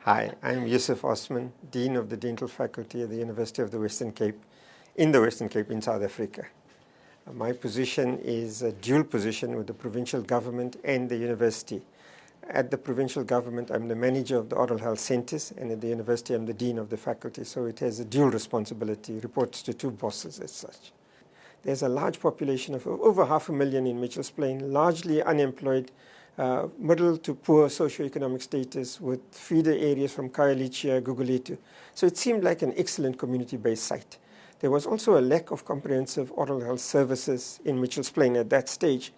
Hi, I'm Yusuf Osman, Dean of the Dental Faculty at the University of the Western Cape, in the Western Cape in South Africa. My position is a dual position with the provincial government and the university. At the provincial government, I'm the manager of the oral health centers, and at the university, I'm the dean of the faculty, so it has a dual responsibility, reports to two bosses as such. There's a large population of over 500,000 in Mitchells Plain, largely unemployed, middle to poor socioeconomic status with feeder areas from Khayelitsha, Gugulethu. So it seemed like an excellent community-based site. There was also a lack of comprehensive oral health services in Mitchells Plain at that stage,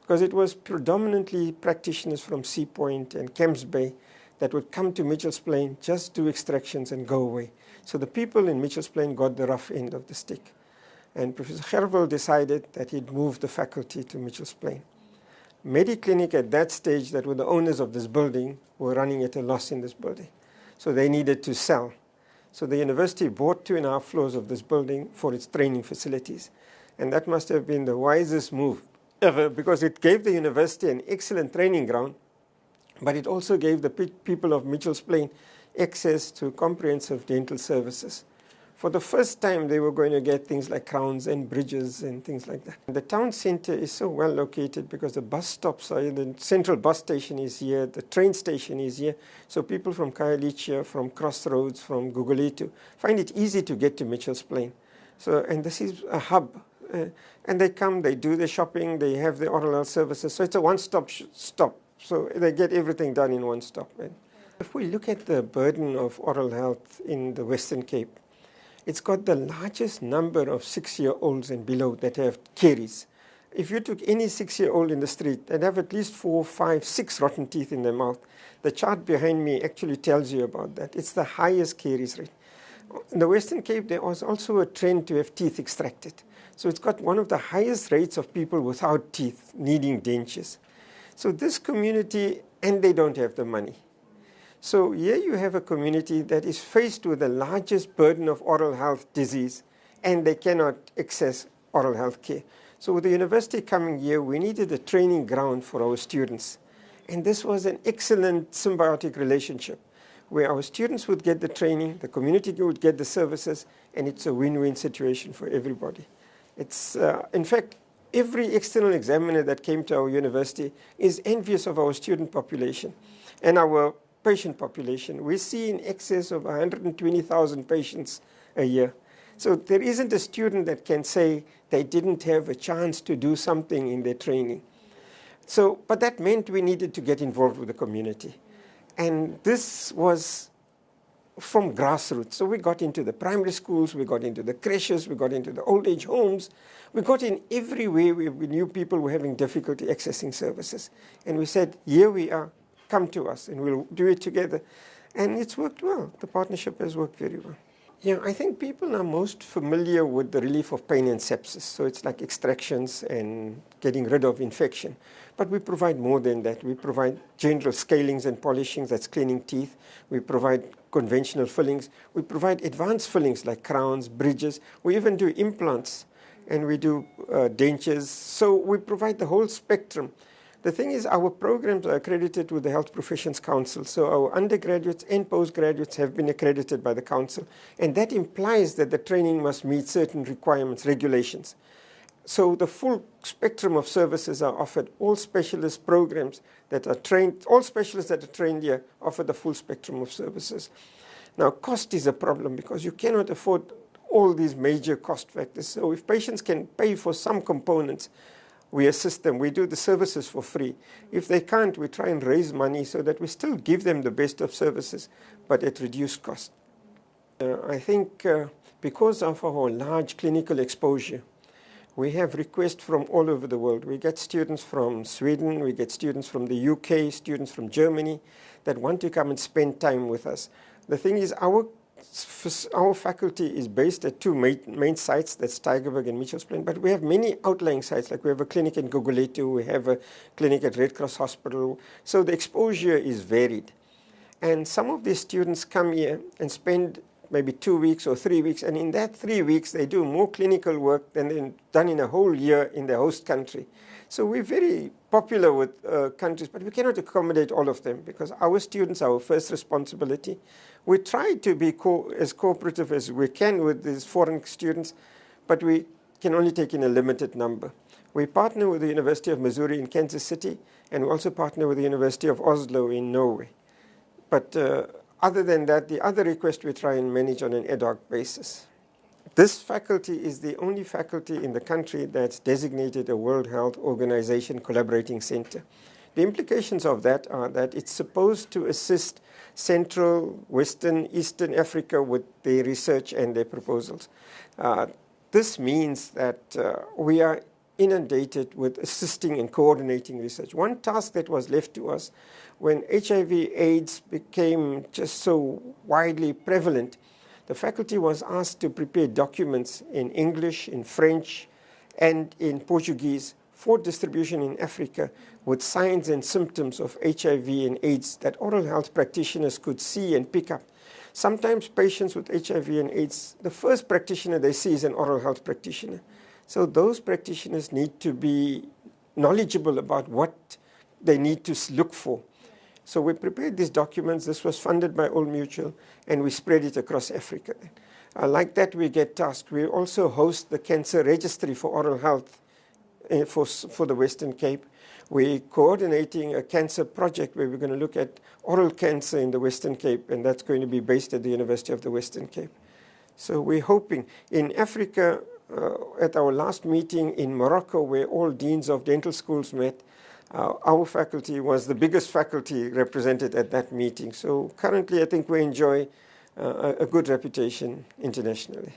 because it was predominantly practitioners from Sea Point and Camps Bay that would come to Mitchells Plain, just do extractions and go away. So the people in Mitchells Plain got the rough end of the stick. And Professor Gerwel decided that he'd move the faculty to Mitchells Plain. Mediclinic at that stage, that were the owners of this building, were running at a loss in this building. So they needed to sell. So the university bought 2.5 floors of this building for its training facilities. And that must have been the wisest move ever, because it gave the university an excellent training ground, but it also gave the people of Mitchells Plain access to comprehensive dental services. For the first time, they were going to get things like crowns and bridges and things like that. The town center is so well located because the bus stops are, the central bus station is here, the train station is here. So people from Khayelitsha, from Crossroads, from Gugulethu find it easy to get to Mitchells Plain. So, and this is a hub. And they come, they do the shopping, they have the oral health services. So it's a one-stop stop. So they get everything done in one stop. And if we look at the burden of oral health in the Western Cape, it's got the largest number of 6-year-olds and below that have caries. If you took any 6-year-old in the street, they'd have at least 4, 5, 6 rotten teeth in their mouth. The chart behind me actually tells you about that. It's the highest caries rate. In the Western Cape, there was also a trend to have teeth extracted. So it's got one of the highest rates of people without teeth needing dentures. So this community, and they don't have the money. So here you have a community that is faced with the largest burden of oral health disease, and they cannot access oral health care. So with the university coming here, we needed a training ground for our students. And this was an excellent symbiotic relationship, where our students would get the training, the community would get the services, and it's a win-win situation for everybody. It's, in fact, every external examiner that came to our university is envious of our student population and our patient population. We see in excess of 120,000 patients a year. So there isn't a student that can say they didn't have a chance to do something in their training. So, but that meant we needed to get involved with the community. And this was from grassroots. So we got into the primary schools, we got into the creches, we got into the old age homes. We got in everywhere where we knew people were having difficulty accessing services. And we said, here we are. Come to us and we'll do it together. And it's worked well. The partnership has worked very well. Yeah, I think people are most familiar with the relief of pain and sepsis. So it's like extractions and getting rid of infection. But we provide more than that. We provide general scalings and polishings, that's cleaning teeth. We provide conventional fillings. We provide advanced fillings like crowns, bridges. We even do implants, and we do dentures. So we provide the whole spectrum. The thing is, our programs are accredited with the Health Professions Council. So our undergraduates and postgraduates have been accredited by the council. And that implies that the training must meet certain requirements, regulations. So the full spectrum of services are offered. All specialist programs that are trained, all specialists that are trained here offer the full spectrum of services. Now, cost is a problem because you cannot afford all these major cost factors. So if patients can pay for some components, we assist them. We do the services for free. If they can't, we try and raise money so that we still give them the best of services, but at reduced cost. I think because of our large clinical exposure, we have requests from all over the world. We get students from Sweden, we get students from the UK, students from Germany that want to come and spend time with us. The thing is, our faculty is based at 2 main sites, that's Tygerberg and Mitchells Plain, but we have many outlying sites, like we have a clinic in Gugulethu, we have a clinic at Red Cross Hospital, so the exposure is varied. And some of these students come here and spend maybe 2 weeks or 3 weeks, and in that 3 weeks they do more clinical work than they've done in a whole year in their host country. So we're very popular with countries, but we cannot accommodate all of them because our students are our first responsibility. We try to be as cooperative as we can with these foreign students, but we can only take in a limited number. We partner with the University of Missouri in Kansas City, and we also partner with the University of Oslo in Norway. But other than that, the other requests we try and manage on an ad hoc basis. This faculty is the only faculty in the country that's designated a World Health Organization collaborating center. The implications of that are that it's supposed to assist Central, Western, Eastern Africa with their research and their proposals. This means that we are inundated with assisting and coordinating research. One task that was left to us when HIV/AIDS became just so widely prevalent, the faculty was asked to prepare documents in English, in French, and in Portuguese for distribution in Africa with signs and symptoms of HIV and AIDS that oral health practitioners could see and pick up. Sometimes patients with HIV and AIDS, the first practitioner they see is an oral health practitioner. So those practitioners need to be knowledgeable about what they need to look for. So we prepared these documents. This was funded by Old Mutual, and we spread it across Africa. Like that, we get tasked. We also host the Cancer Registry for Oral Health for the Western Cape. We're coordinating a cancer project where we're going to look at oral cancer in the Western Cape, and that's going to be based at the University of the Western Cape. So we're hoping. In Africa, at our last meeting in Morocco, where all deans of dental schools met, our faculty was the biggest faculty represented at that meeting. So currently, I think we enjoy a good reputation internationally.